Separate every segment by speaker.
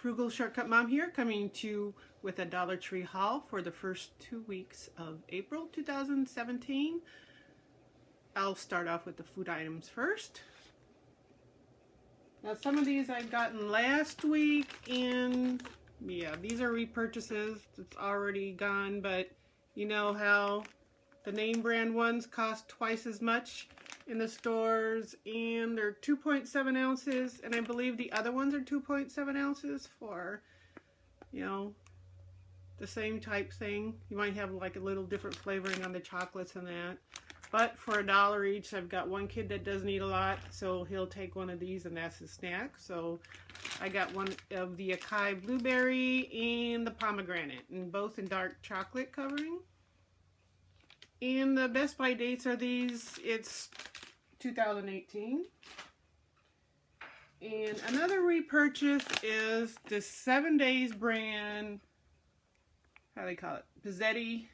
Speaker 1: Frugal Shortcut Mom here, coming to you with a Dollar Tree haul for the first 2 weeks of April 2017. I'll start off with the food items first. Now some of these I've gotten last week, and yeah, these are repurchases. It's already gone, but you know how the name brand ones cost twice as much in the stores, and they're 2.7 ounces, and I believe the other ones are 2.7 ounces for, you know, the same type thing. You might have like a little different flavoring on the chocolates and that, but for $1 each. I've got one kid that doesn't eat a lot, so he'll take one of these and that's his snack. So I got one of the Acai blueberry and the pomegranate, and both in dark chocolate covering. And the Best By dates are these. It's 2018. And another repurchase is the 7 Days brand, how do they call it? Pizzetti.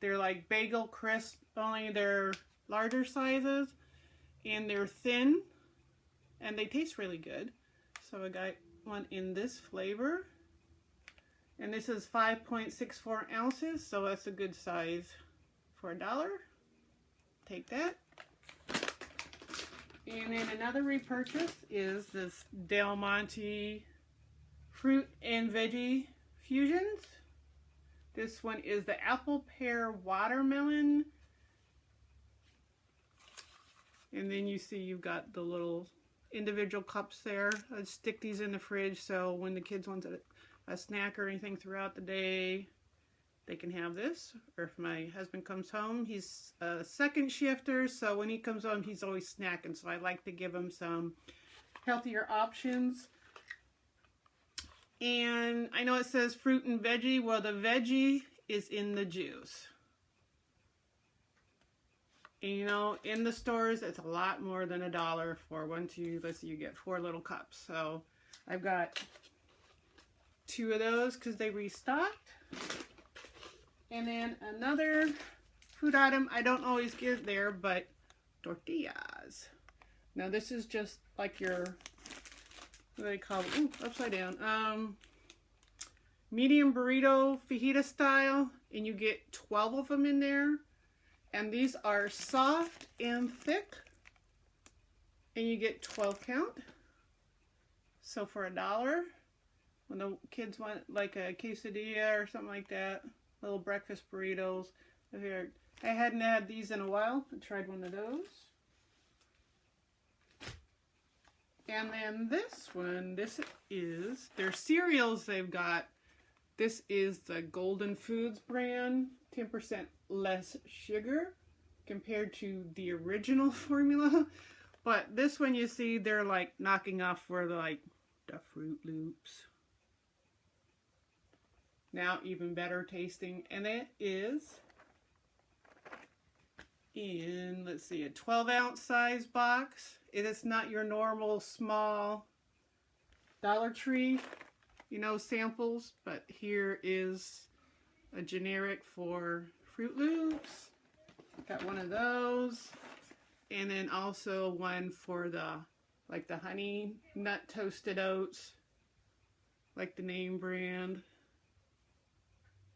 Speaker 1: They're like bagel crisp, only they're larger sizes. And they're thin. And they taste really good. So I got one in this flavor. And this is 5.64 ounces, so that's a good size. For $1, take that. And then another repurchase is this Del Monte fruit and veggie fusions. This one is the apple pear watermelon, and then you see you've got the little individual cups there. I stick these in the fridge so when the kids want a snack or anything throughout the day, they can have this. Or if my husband comes home, he's a second shifter, so when he comes home, he's always snacking. So I like to give him some healthier options. And I know it says fruit and veggie. Well, the veggie is in the juice. And you know, in the stores, it's a lot more than $1 for let's see, you get 4 little cups. So I've got 2 of those because they restocked. And then another food item I don't always get there, but tortillas. Now this is just like your, what do they call it? Ooh, upside down. Medium burrito fajita style, and you get 12 of them in there. And these are soft and thick, and you get 12 count. So for $1, when the kids want like a quesadilla or something like that, little breakfast burritos. I hadn't had these in a while. I tried one of those. And then this one, this is their cereals they've got. This is the Golden Foods brand, 10% less sugar compared to the original formula. But this one, you see, they're like knocking off for like the Fruit Loops. Now even better tasting, and it is in, let's see, a 12-ounce size box. It is not your normal small Dollar Tree, you know, samples, but here is a generic for Fruit Loops. Got one of those, and then also one for the, like the Honey Nut Toasted Oats, like the name brand.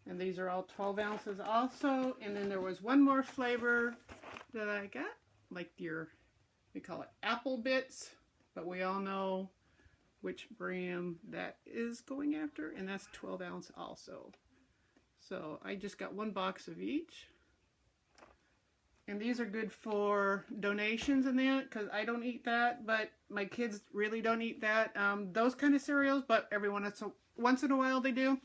Speaker 1: And these are all 12 ounces also. And then there was one more flavor that I got, like your, we call it Apple Bits, but we all know which brand that is going after, and that's 12 ounce also. So I just got 1 box of each. And these are good for donations and that, because I don't eat that, but my kids really don't eat that. Those kind of cereals, but every once in a while they do.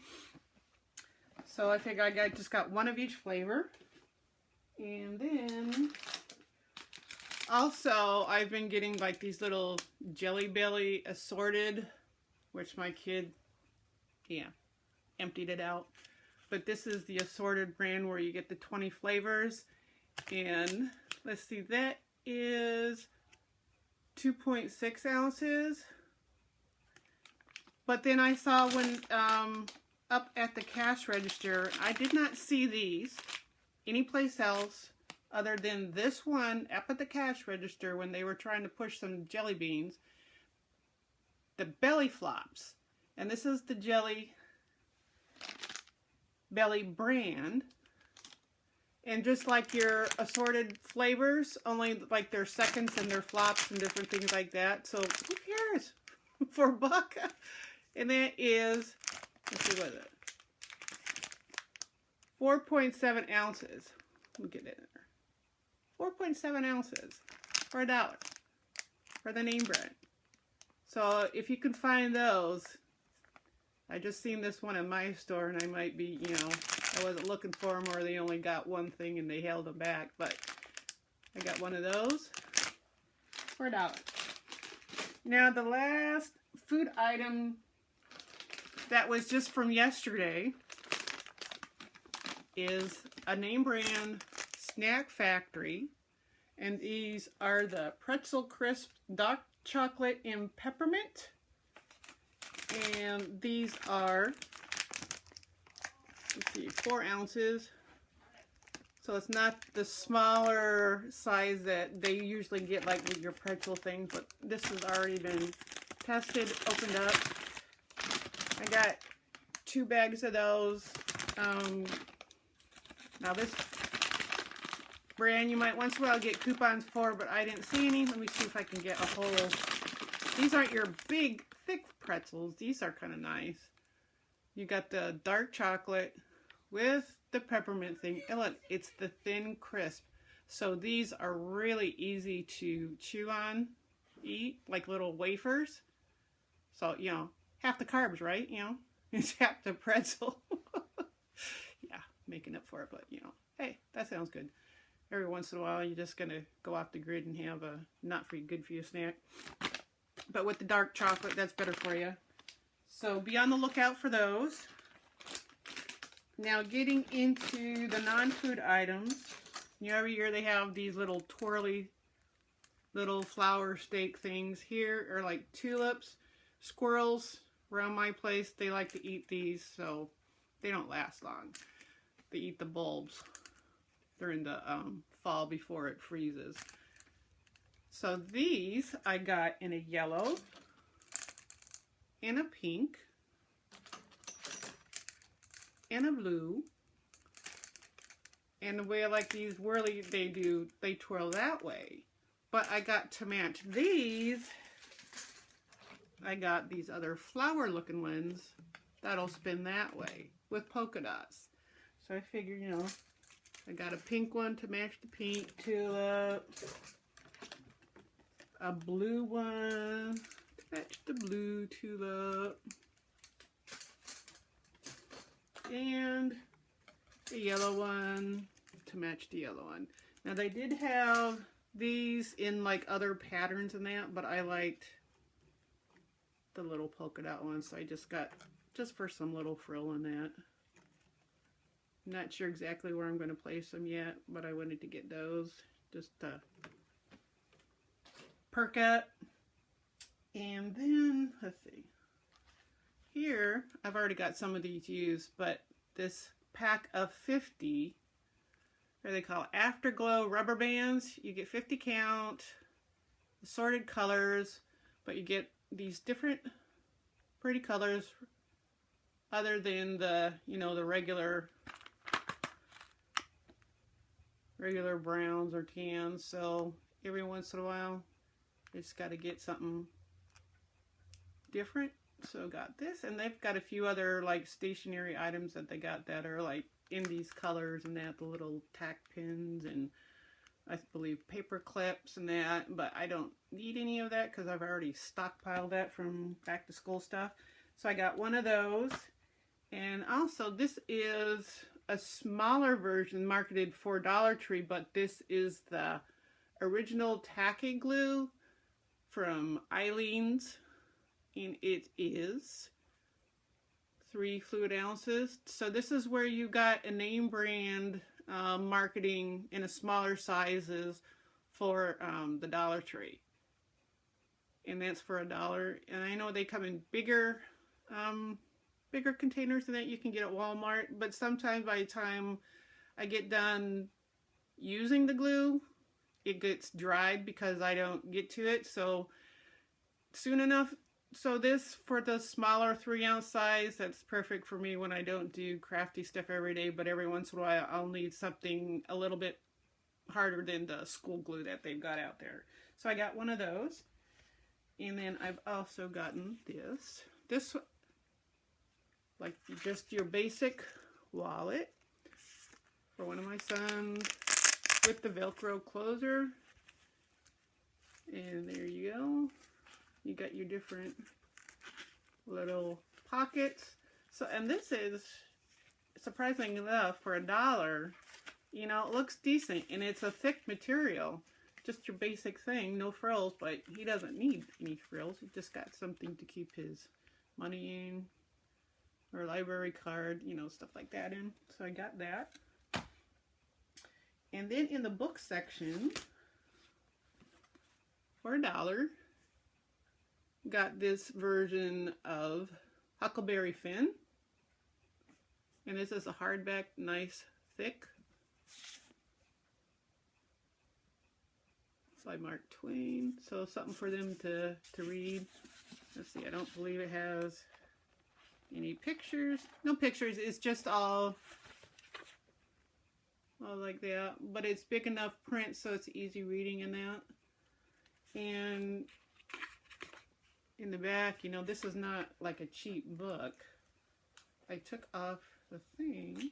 Speaker 1: So I think I just got 1 of each flavor. And then also I've been getting like these little Jelly Belly assorted, which my kid, yeah, emptied it out. But this is the assorted brand where you get the 20 flavors. And let's see, that is 2.6 ounces. But then I saw when up at the cash register, I did not see these anyplace else other than this one up at the cash register when they were trying to push some jelly beans. The belly flops. And this is the Jelly Belly brand. And just like your assorted flavors, only like their seconds and their flops and different things like that. So who cares? For a buck. And that is, let's see, what is it? 4.7 ounces. Let me get it in there. 4.7 ounces for $1 for the name brand. So if you can find those, I just seen this one in my store and I might be, you know, I wasn't looking for them or they only got one thing and they held them back, but I got one of those for $1. Now the last food item that was just from yesterday is a name brand Snack Factory, and these are the Pretzel Crisp Dark Chocolate and Peppermint, and these are, let's see, 4 ounces, so it's not the smaller size that they usually get like with your pretzel things, but this has already been tested, opened up. I got 2 bags of those. Now this brand you might once in a while get coupons for, but I didn't see any. Let me see if I can get a whole. These aren't your big, thick pretzels. These are kind of nice. You got the dark chocolate with the peppermint thing. And look, it's the thin crisp. So these are really easy to chew on, eat, like little wafers. So, you know, half the carbs, right? You know, it's half the pretzel. Yeah, making up for it, but, you know, hey, that sounds good. Every once in a while, you're just going to go off the grid and have a not good for you snack. But with the dark chocolate, that's better for you. So be on the lookout for those. Now getting into the non-food items. You know, every year they have these little twirly little flower stake things. Here are like tulips. Squirrels around my place, they like to eat these, so they don't last long. They eat the bulbs during the fall before it freezes. So these I got in a yellow and a pink and a blue. And the way I like these whirly, they twirl that way. But I got to match these, I got these other flower looking ones that'll spin that way with polka dots. So I figured, you know, I got a pink one to match the pink tulip, a blue one to match the blue tulip, and a yellow one to match the yellow one. Now they did have these in like other patterns and that, but I liked the little polka dot one, so I just got just for some little frill in that. Not sure exactly where I'm going to place them yet, but I wanted to get those just to perk up. And then, let's see. Here, I've already got some of these used, but this pack of 50, what do they call it? Afterglow rubber bands. You get 50 count, assorted colors, but you get these different pretty colors other than the, you know, the regular browns or tans. So every once in a while, you just got to get something different. So got this, and they've got a few other like stationery items that they got that are like in these colors and that, the little tack pins and I believe paper clips and that, but I don't need any of that because I've already stockpiled that from back to school stuff. So I got one of those, and also this is a smaller version marketed for Dollar Tree, but this is the original tacky glue from Eileen's, and it is 3 fluid ounces. So this is where you got a name brand marketing in a smaller sizes for the Dollar Tree, and that's for $1. And I know they come in bigger containers than that you can get at Walmart, but sometimes by the time I get done using the glue, it gets dried because I don't get to it. So soon enough, So this, for the smaller 3-ounce size, that's perfect for me when I don't do crafty stuff every day, but every once in a while I'll need something a little bit harder than the school glue that they've got out there. So I got one of those. And then I've also gotten this. This, like just your basic wallet for one of my sons with the Velcro closer. And there you go. You got your different little pockets. So, and this is, surprisingly enough, for $1, you know, it looks decent, and it's a thick material. Just your basic thing, no frills, but he doesn't need any frills. He just got something to keep his money in, or library card, you know, stuff like that in. So I got that. And then in the book section, for $1, got this version of Huckleberry Finn. And this is a hardback, nice, thick. By Mark Twain. So something for them to read. Let's see, I don't believe it has any pictures. No pictures, it's just all like that. But it's big enough print so it's easy reading in that. And in the back, you know, this is not like a cheap book. I took off the thing,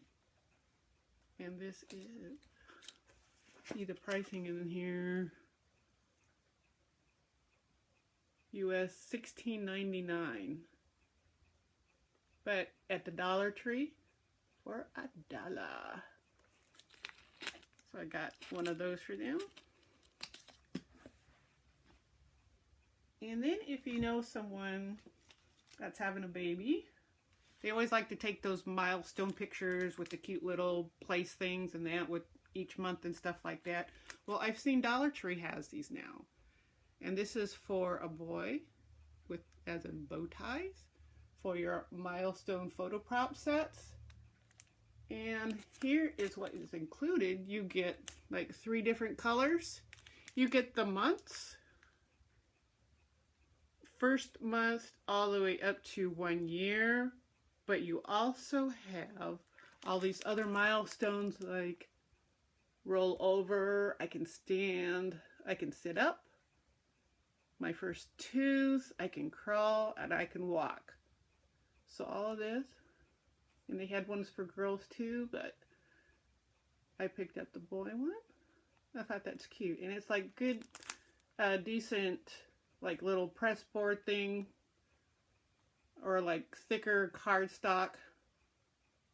Speaker 1: and this is, see the pricing in here, US $16.99, but at the Dollar Tree for $1. So I got one of those for them. And then if you know someone that's having a baby, they always like to take those milestone pictures with the cute little place things and that with each month and stuff like that. Well, I've seen Dollar Tree has these now. And this is for a boy with, as in bow ties, for your milestone photo prop sets. And here is what is included. You get like 3 different colors. You get the months. First month all the way up to 1 year, but you also have all these other milestones like roll over, I can stand, I can sit up, my first tooth, I can crawl, and I can walk. So all of this, and they had ones for girls too, but I picked up the boy one. I thought that's cute, and it's like good, decent, like little press board thing, or like thicker cardstock,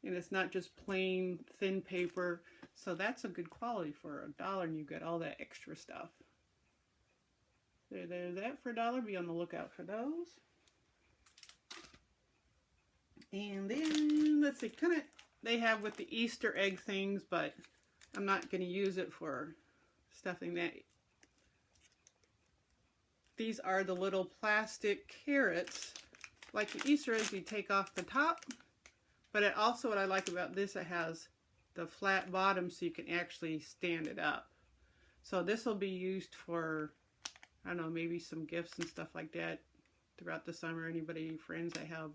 Speaker 1: and it's not just plain thin paper. So that's a good quality for $1, and you get all that extra stuff. There's that for $1. Be on the lookout for those. And then let's see, kind of they have with the Easter egg things, but I'm not going to use it for stuffing that. These are the little plastic carrots, like the Easter eggs you take off the top, but it also, what I like about this, it has the flat bottom so you can actually stand it up. So this will be used for, I don't know, maybe some gifts and stuff like that throughout the summer. Anybody, friends that have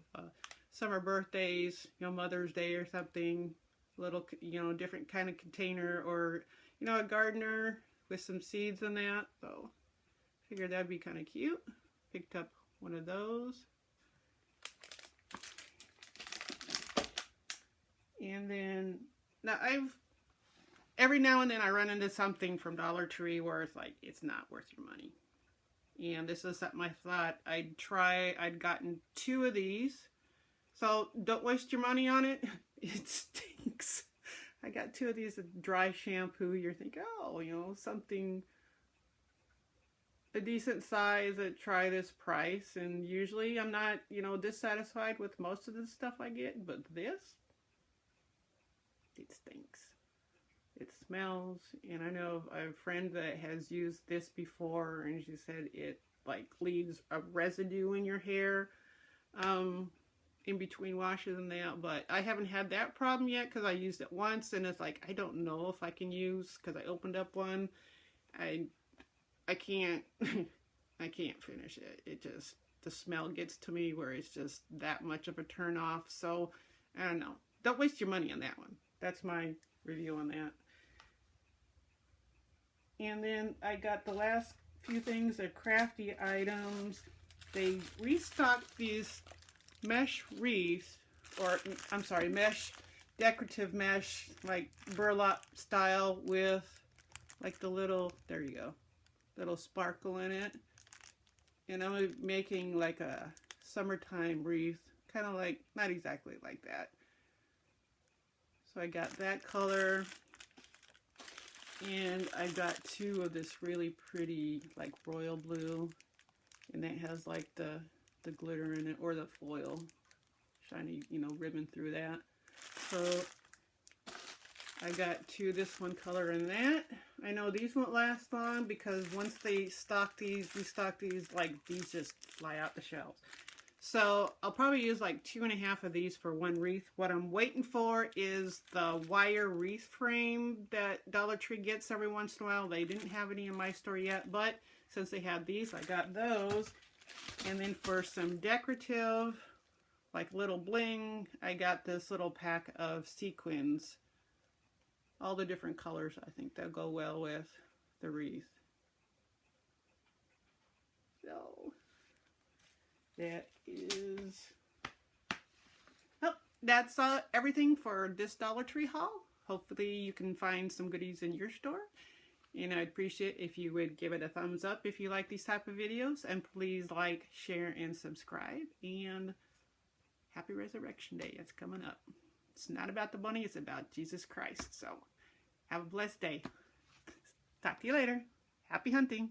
Speaker 1: summer birthdays, you know, Mother's Day or something, little, you know, different kind of container, or, you know, a gardener with some seeds in that. So figured that'd be kind of cute. Picked up one of those. And then, now every now and then I run into something from Dollar Tree where it's like, it's not worth your money. And this is something I thought I'd try. I'd gotten 2 of these. So don't waste your money on it. It stinks. I got 2 of these dry shampoo. You're thinking, oh, you know, something a decent size at try this price. And usually I'm not, you know, dissatisfied with most of the stuff I get, but this, it stinks. It smells, and I know a friend that has used this before, and she said it like leaves a residue in your hair in between washes and that, but I haven't had that problem yet because I used it once, and it's like, I don't know if I can use, because I opened up one, I can't I can't finish it. It just, the smell gets to me where it's just that much of a turn off. So I don't know. Don't waste your money on that one. That's my review on that. And then I got the last few things, the crafty items. They restocked these mesh wreaths, or I'm sorry, mesh, decorative mesh, like burlap style with like the little, there you go, little sparkle in it. And I'm making like a summertime wreath, kind of like, not exactly like that. So I got that color. And I got two of this really pretty, like royal blue, and that has like the glitter in it, or the foil, shiny, you know, ribbon through that. So I got two, this one color and that. I know these won't last long because once they restock these, like these just fly out the shelves. So I'll probably use like 2.5 of these for one wreath. What I'm waiting for is the wire wreath frame that Dollar Tree gets every once in a while. They didn't have any in my store yet, but since they have these, I got those. And then for some decorative, like little bling, I got this little pack of sequins. All the different colors. I think they'll go well with the wreath. So that is, oh, that's everything for this Dollar Tree haul. Hopefully you can find some goodies in your store. And I'd appreciate if you would give it a thumbs up if you like these type of videos. And please like, share, and subscribe. And happy Resurrection Day. It's coming up. It's not about the bunny. It's about Jesus Christ. So have a blessed day. Talk to you later. Happy hunting.